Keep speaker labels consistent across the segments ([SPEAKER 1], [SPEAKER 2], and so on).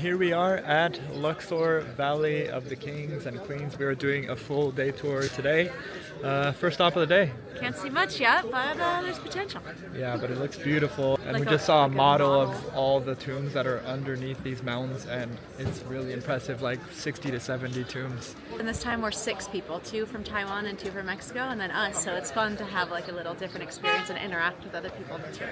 [SPEAKER 1] here we are at Luxor, Valley of the Kings and Queens. We are doing a full day tour today. First stop of the day.
[SPEAKER 2] Can't see much yet, but there's potential.
[SPEAKER 1] Yeah, but it looks beautiful. And
[SPEAKER 2] Like
[SPEAKER 1] we just saw a
[SPEAKER 2] like
[SPEAKER 1] model of all the tombs that are underneath these mountains, and it's really impressive, like 60 to 70 tombs.
[SPEAKER 2] And this time we're 6 people, 2 from Taiwan and 2 from Mexico, and then us. So it's fun to have like a little different experience and interact with other people on the tour.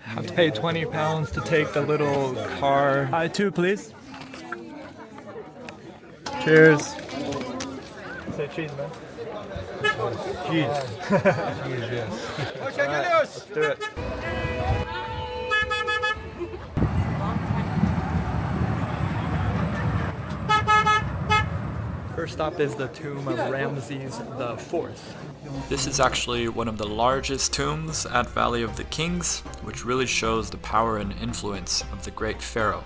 [SPEAKER 1] Have to pay £20 to take the little car. Hi, 2 please. Cheers. Say cheese, man. Cheese. Cheese, yes. Right, let's do it. First stop is the tomb of Ramses IV.
[SPEAKER 3] This is actually one of the largest tombs at Valley of the Kings, which really shows the power and influence of the great pharaoh.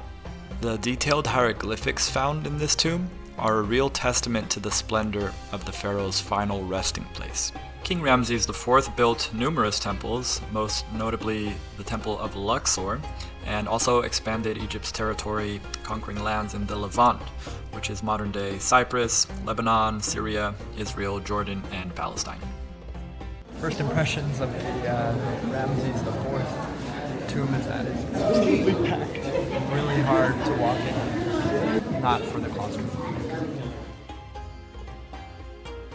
[SPEAKER 3] The detailed hieroglyphics found in this tomb are a real testament to the splendor of the pharaoh's final resting place. King Ramses IV built numerous temples, most notably the Temple of Luxor, and also expanded Egypt's territory, conquering lands in the Levant, which is modern-day Cyprus, Lebanon, Syria, Israel, Jordan, and Palestine.
[SPEAKER 1] First impressions of the Ramses IV tomb is that it's completely packed, really hard to walk in, not for the claustrophobic.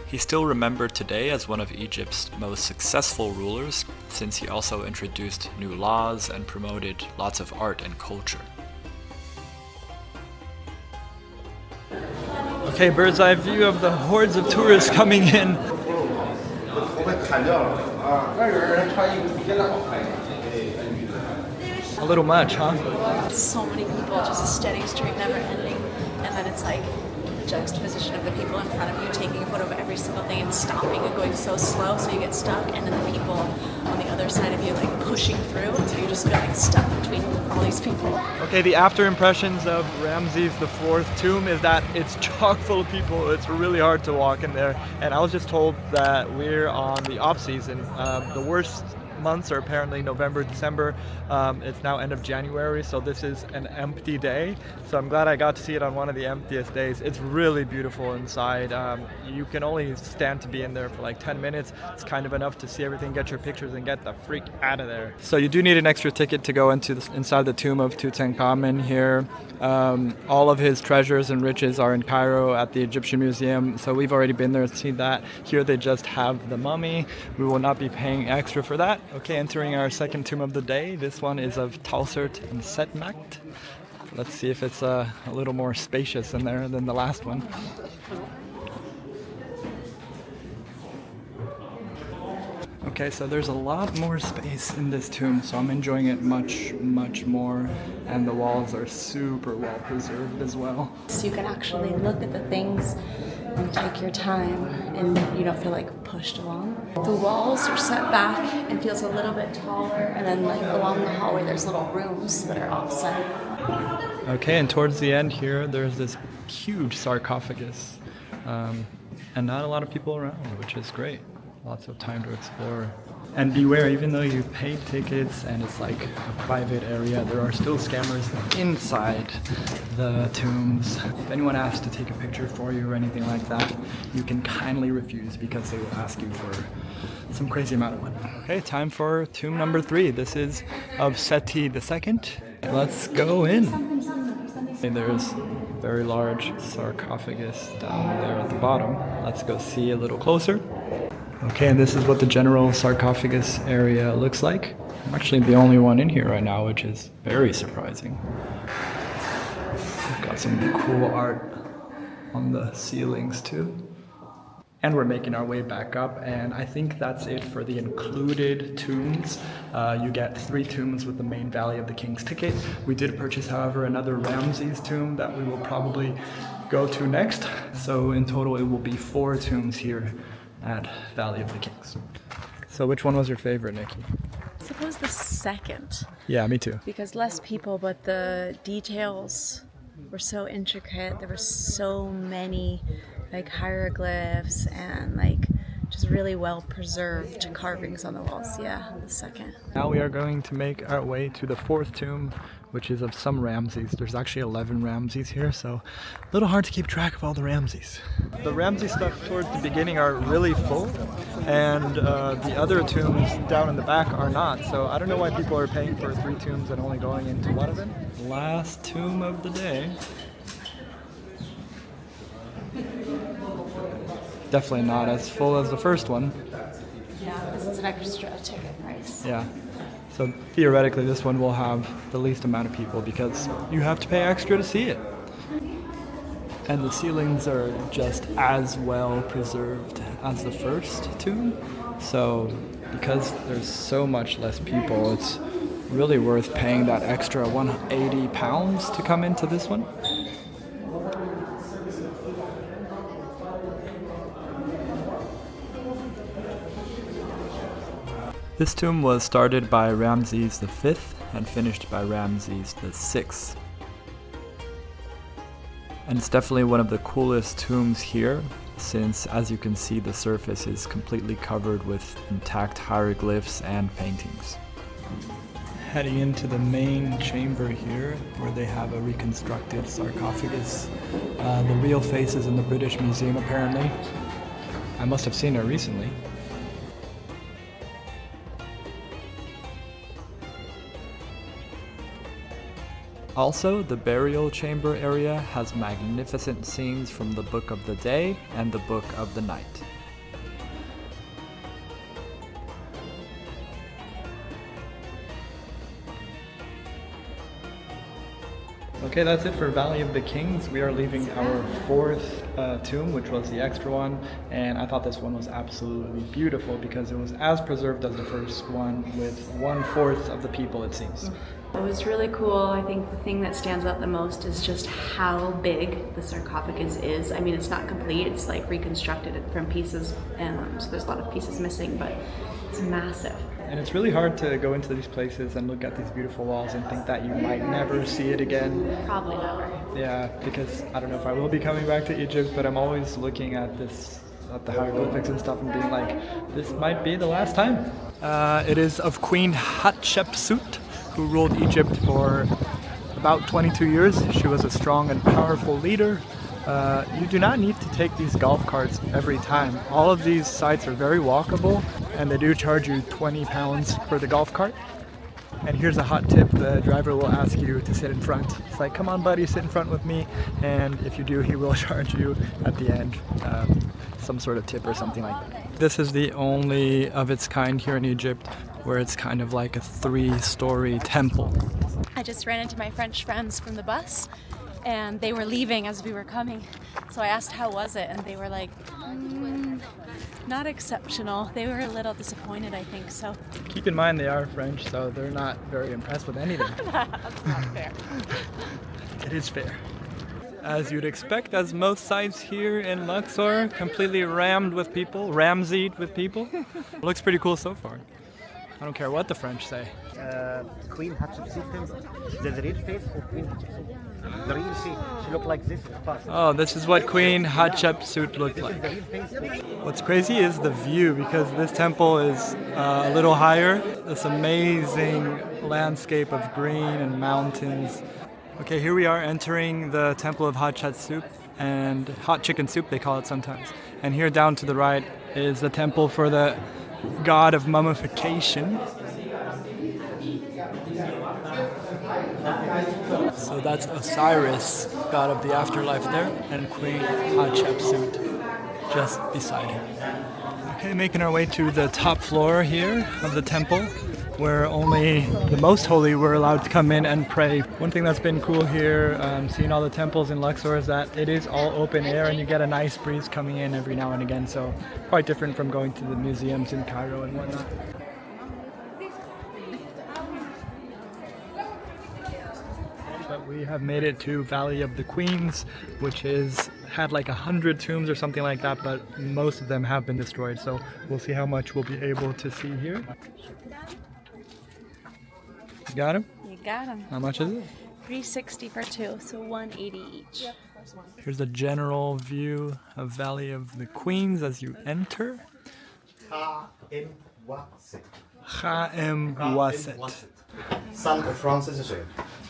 [SPEAKER 3] He's still remembered today as one of Egypt's most successful rulers, since he also introduced new laws and promoted lots of art and culture.
[SPEAKER 1] Okay, bird's eye view of the hordes of tourists coming in. A little much, huh?
[SPEAKER 2] So many people, just a steady stream, never ending, and then it's like the juxtaposition of the people in front of you taking a photo of every single thing and stopping and going so slow so you get stuck, and then the people on the other side of you like pushing through, and so you're just feeling stuck between all these people.
[SPEAKER 1] Okay, the after impressions of Ramses IV tomb is that it's chock full of people. It's really hard to walk in there, and I was just told that we're on the off season. The worst months are apparently November, December. It's now end of January, so this is an empty day. So I'm glad I got to see it on one of the emptiest days. It's really beautiful inside. You can only stand to be in there for like 10 minutes. It's kind of enough to see everything, get your pictures, and get the freak out of there. So you do need an extra ticket to go inside the tomb of Tutankhamun here. All of his treasures and riches are in Cairo at the Egyptian Museum, so we've already been there to see that. Here they just have the mummy. We will not be paying extra for that. Okay, entering our second tomb of the day. This one is of Talsert and Setnacht. Let's see if it's a little more spacious in there than the last one. Okay, so there's a lot more space in this tomb, so I'm enjoying it much, much more. And the walls are super well preserved as well.
[SPEAKER 2] So you can actually look at the things and take your time, and you don't feel like pushed along. The walls are set back and feels a little bit taller, and then like along the hallway there's little rooms that are offset.
[SPEAKER 1] Okay, and towards the end here there's this huge sarcophagus, and not a lot of people around, which is great. Lots of time to explore. And beware, even though you pay tickets and it's like a private area, there are still scammers inside the tombs. If anyone asks to take a picture for you or anything like that, you can kindly refuse because they will ask you for some crazy amount of money. Okay, time for tomb number 3. This is of Seti II. Let's go in. And there's a very large sarcophagus down there at the bottom. Let's go see a little closer. Okay, and this is what the general sarcophagus area looks like. I'm actually the only one in here right now, which is very surprising. We've got some cool art on the ceilings too. And we're making our way back up, and I think that's it for the included tombs. You get 3 tombs with the main Valley of the Kings ticket. We did purchase, however, another Ramses tomb that we will probably go to next. So in total, it will be 4 tombs here at Valley of the Kings. So which one was your favorite, Nikki?
[SPEAKER 2] I suppose the second.
[SPEAKER 1] Yeah, me too.
[SPEAKER 2] Because less people, but the details were so intricate. There were so many like hieroglyphs and like just really well preserved carvings on the walls. Yeah, the second.
[SPEAKER 1] Now we are going to make our way to the 4th tomb, which is of some Ramses. There's actually 11 Ramses here, so a little hard to keep track of all the Ramses. The Ramses stuff towards the beginning are really full, and the other tombs down in the back are not, so I don't know why people are paying for 3 tombs and only going into one of them. Last tomb of the day. Definitely not as full as the first one.
[SPEAKER 2] Yeah, because it's an extra ticket price.
[SPEAKER 1] Yeah. So theoretically this one will have the least amount of people because you have to pay extra to see it. And the ceilings are just as well preserved as the first tomb. So because there's so much less people, it's really worth paying that extra £180 to come into this one. This tomb was started by Ramses V and finished by Ramses VI. And it's definitely one of the coolest tombs here, since as you can see the surface is completely covered with intact hieroglyphs and paintings. Heading into the main chamber here, where they have a reconstructed sarcophagus. The real face is in the British Museum apparently. I must have seen it recently. Also, the burial chamber area has magnificent scenes from the Book of the Day and the Book of the Night. Okay, that's it for Valley of the Kings. We are leaving our 4th tomb, which was the extra one, and I thought this one was absolutely beautiful because it was as preserved as the first one with 1/4 of the people, it seems.
[SPEAKER 2] It was really cool. I think the thing that stands out the most is just how big the sarcophagus is. I mean, it's not complete, it's like reconstructed from pieces, and so there's a lot of pieces missing, but it's massive.
[SPEAKER 1] And it's really hard to go into these places and look at these beautiful walls and think that you might never see it again.
[SPEAKER 2] Probably never.
[SPEAKER 1] Yeah, because I don't know if I will be coming back to Egypt, but I'm always looking at the hieroglyphics and stuff and being like, this might be the last time. It is of Queen Hatshepsut, who ruled Egypt for about 22 years. She was a strong and powerful leader. You do not need to take these golf carts every time. All of these sites are very walkable, and they do charge you £20 for the golf cart. And here's a hot tip: the driver will ask you to sit in front. It's like, come on buddy, sit in front with me, and if you do, he will charge you at the end some sort of tip or something like that. This is the only of its kind here in Egypt where it's kind of like a 3-story temple.
[SPEAKER 2] I just ran into my French friends from the bus, and they were leaving as we were coming. So I asked how was it, and they were like, not exceptional. They were a little disappointed, I think, so.
[SPEAKER 1] Keep in mind they are French, so they're not very impressed with anything.
[SPEAKER 2] That's not fair.
[SPEAKER 1] It is fair. As you'd expect, as most sites here in Luxor, completely rammed with people, Ramseyed with people. Looks pretty cool so far. I don't care what the French say.
[SPEAKER 4] Queen Hatshepsut, the real face of Queen Hatshepsut. The real face. She looked like this in the past.
[SPEAKER 1] Oh, this is what Queen Hatshepsut looked like.
[SPEAKER 4] The real face.
[SPEAKER 1] What's crazy is the view, because this temple is a little higher. This amazing landscape of green and mountains. Okay, here we are entering the temple of Hatshepsut, and hot chicken soup they call it sometimes. And here down to the right is the temple for the god of mummification. So that's Osiris, god of the afterlife there, and Queen Hatshepsut just beside him. Okay, making our way to the top floor here of the temple, where only the most holy were allowed to come in and pray. One thing that's been cool here, seeing all the temples in Luxor, is that it is all open air and you get a nice breeze coming in every now and again, so quite different from going to the museums in Cairo and whatnot. But we have made it to Valley of the Queens, which had like 100 tombs or something like that, but most of them have been destroyed, so we'll see how much we'll be able to see here. You got him?
[SPEAKER 2] You got them.
[SPEAKER 1] How much is it?
[SPEAKER 2] $360 for 2, so $180 each.
[SPEAKER 1] Here's a general view of Valley of the Queens as you enter.
[SPEAKER 4] Son of Francis II.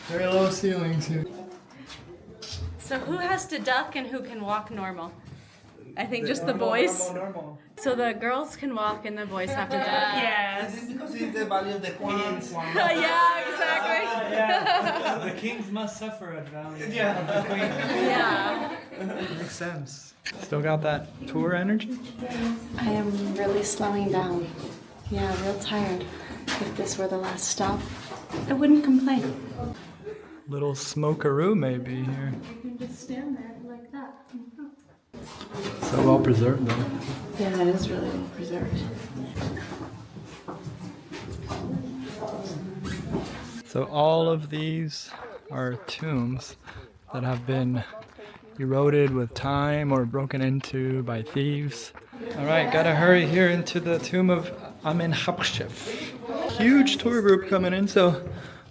[SPEAKER 1] Very low ceilings here.
[SPEAKER 2] So who has to duck and who can walk normal? I think just the boys.
[SPEAKER 1] Normal.
[SPEAKER 2] So the girls can walk and the boys have to duck. Yes.
[SPEAKER 5] Because it's the value of the queens.
[SPEAKER 2] Yeah, exactly.
[SPEAKER 1] Yeah. The kings must suffer at value. Yeah.
[SPEAKER 2] Yeah.
[SPEAKER 1] Makes sense. Still got that tour energy?
[SPEAKER 2] I am really slowing down. Yeah, real tired. If this were the last stop, I wouldn't complain.
[SPEAKER 1] Little smokeroo maybe here.
[SPEAKER 2] You can just stand there like that.
[SPEAKER 1] So well preserved though.
[SPEAKER 2] Yeah, it is really well preserved.
[SPEAKER 1] So all of these are tombs that have been eroded with time or broken into by thieves. All right, gotta hurry here into the tomb of Hatshepsut. Huge tour group coming in, so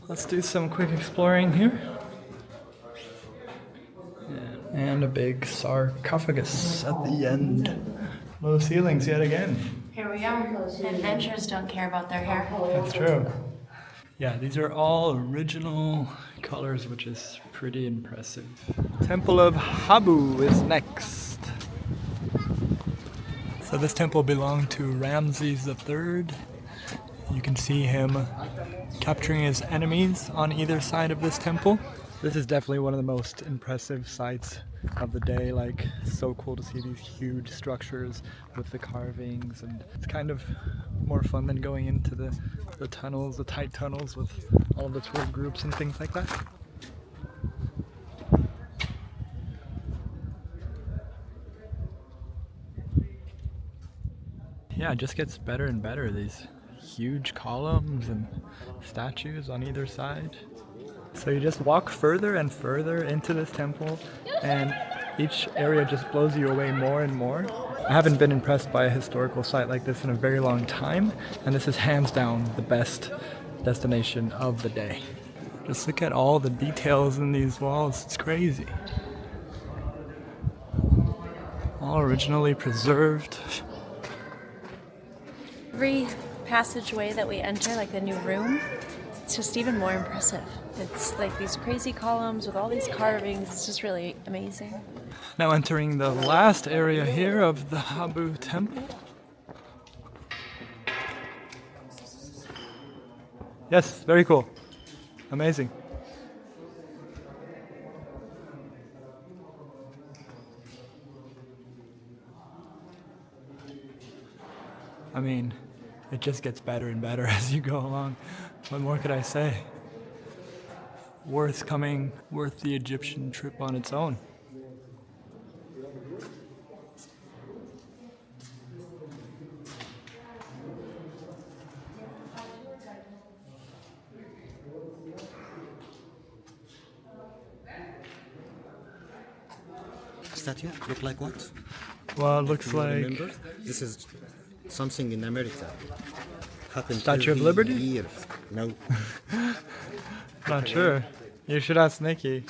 [SPEAKER 1] let's do some quick exploring here. And a big sarcophagus at the end. Low ceilings yet again.
[SPEAKER 2] Here we are. Adventurers don't care about their hair.
[SPEAKER 1] That's true. Yeah, these are all original colors, which is pretty impressive. Temple of Habu is next. So this temple belonged to Ramses III. You can see him capturing his enemies on either side of this temple. This is definitely one of the most impressive sights of the day. Like, so cool to see these huge structures with the carvings, and it's kind of more fun than going into the tunnels, the tight tunnels with all the tour groups and things like that. Yeah, it just gets better and better. These huge columns and statues on either side. So you just walk further and further into this temple, and each area just blows you away more and more. I haven't been impressed by a historical site like this in a very long time, and this is hands down the best destination of the day. Just look at all the details in these walls, it's crazy. All originally preserved.
[SPEAKER 2] Every passageway that we enter, like the new room, it's just even more impressive. It's like these crazy columns with all these carvings. It's just really amazing.
[SPEAKER 1] Now entering the last area here of the Habu temple. Yes, very cool. Amazing. I mean, it just gets better and better as you go along. What more could I say? Worth coming, worth the Egyptian trip on its own.
[SPEAKER 4] Statue look like what?
[SPEAKER 1] Well, it looks
[SPEAKER 4] You
[SPEAKER 1] like
[SPEAKER 4] remember? This is something in America. Happened
[SPEAKER 1] Statue of
[SPEAKER 4] every
[SPEAKER 1] Liberty?
[SPEAKER 4] year. No.
[SPEAKER 1] not sure. You should ask Nikki.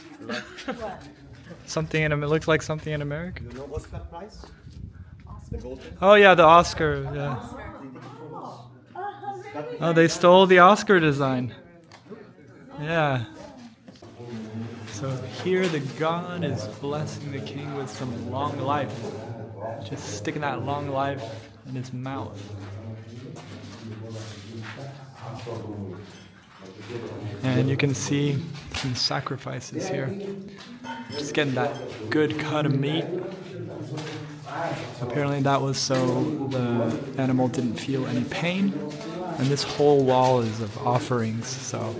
[SPEAKER 1] Something in it looks like something in America.
[SPEAKER 4] You know Oscar Prize? The golden.
[SPEAKER 1] Oh yeah, the Oscar. Yeah. Oh, they stole the Oscar design. Yeah. So here the god is blessing the king with some long life. Just sticking that long life in his mouth. And you can see some sacrifices here. Just getting that good cut of meat. Apparently that was so the animal didn't feel any pain. And this whole wall is of offerings, so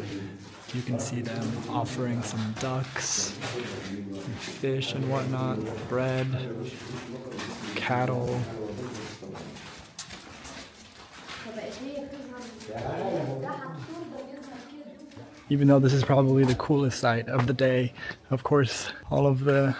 [SPEAKER 1] you can see them offering some ducks, and fish and whatnot, bread, cattle. Even though this is probably the coolest sight of the day, of course, all of the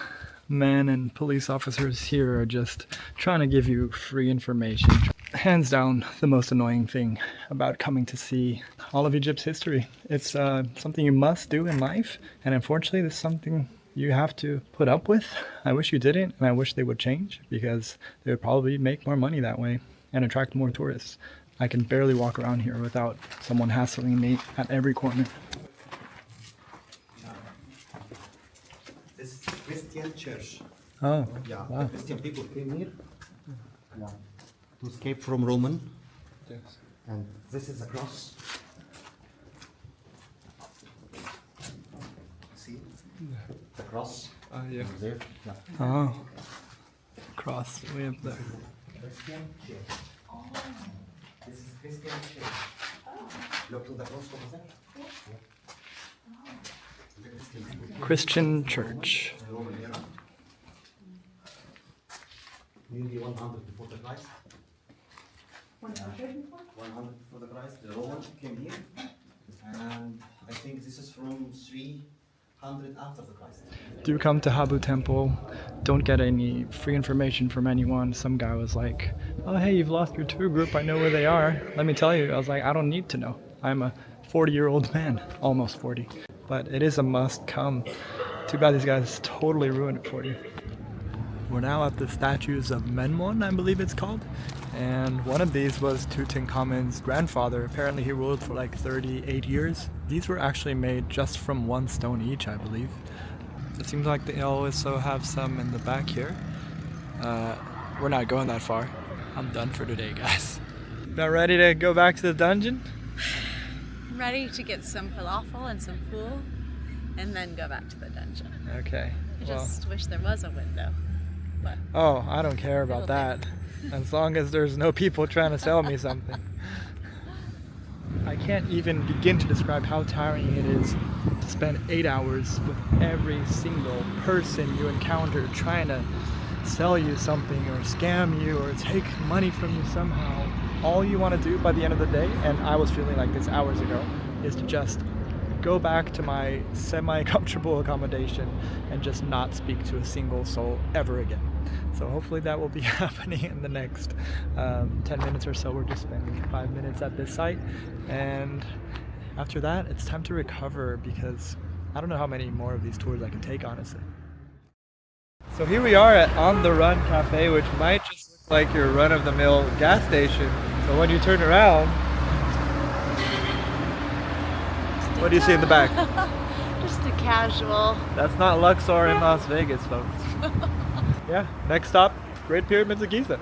[SPEAKER 1] men and police officers here are just trying to give you free information. Hands down, the most annoying thing about coming to see all of Egypt's history. It's something you must do in life, and unfortunately, this is something you have to put up with. I wish you didn't, and I wish they would change, because they would probably make more money that way and attract more tourists. I can barely walk around here without someone hassling me at every corner.
[SPEAKER 4] This is Christian church.
[SPEAKER 1] Oh,
[SPEAKER 4] Yeah,
[SPEAKER 1] wow.
[SPEAKER 4] the Christian people came here to escape from Roman.
[SPEAKER 1] Yes.
[SPEAKER 4] And this is a cross. See? The cross.
[SPEAKER 1] Yeah.
[SPEAKER 4] There. Yeah.
[SPEAKER 1] Oh. Cross way up there.
[SPEAKER 4] Christian church. This is Christian church. Look to the cross over there. The Christian people.
[SPEAKER 1] Christian church.
[SPEAKER 4] The Roman era. Nearly 100 before the Christ. 100 before the Christ. The Romans came here. And I think this is from 300 after the Christ.
[SPEAKER 1] Do come to Habu Temple. Don't get any free information from anyone. Some guy was like, oh hey, you've lost your tour group, I know where they are. Let me tell you. I was like, I don't need to know. I'm a 40-year-old man, almost 40. But it is a must come. Too bad these guys totally ruined it for you. We're now at the statues of Memnon, I believe it's called. And one of these was Tutankhamun's grandfather. Apparently he ruled for like 38 years. These were actually made just from one stone each, I believe. It seems like they also have some in the back here. We're not going that far. I'm done for today, guys. About ready to go back to the dungeon?
[SPEAKER 2] I'm ready to get some falafel and some food and then go back to the dungeon.
[SPEAKER 1] Okay.
[SPEAKER 2] I just wish there was a window. But
[SPEAKER 1] Oh, I don't care about that. As long as there's no people trying to sell me something. I can't even begin to describe how tiring it is to spend 8 hours with every single person you encounter trying to sell you something or scam you or take money from you somehow. All you want to do by the end of the day, and I was feeling like this hours ago, is to just go back to my semi-comfortable accommodation and just not speak to a single soul ever again. So hopefully that will be happening in the next 10 minutes or so. We're just spending 5 minutes at this site, and after that it's time to recover because I don't know how many more of these tours I can take, honestly. So here we are at On the Run Cafe, which might just look like your run-of-the-mill gas station. So when you turn around, what do you see in the back?
[SPEAKER 2] just a casual.
[SPEAKER 1] That's not Luxor in Las Vegas, folks. Yeah, next stop, Great Pyramids of Giza.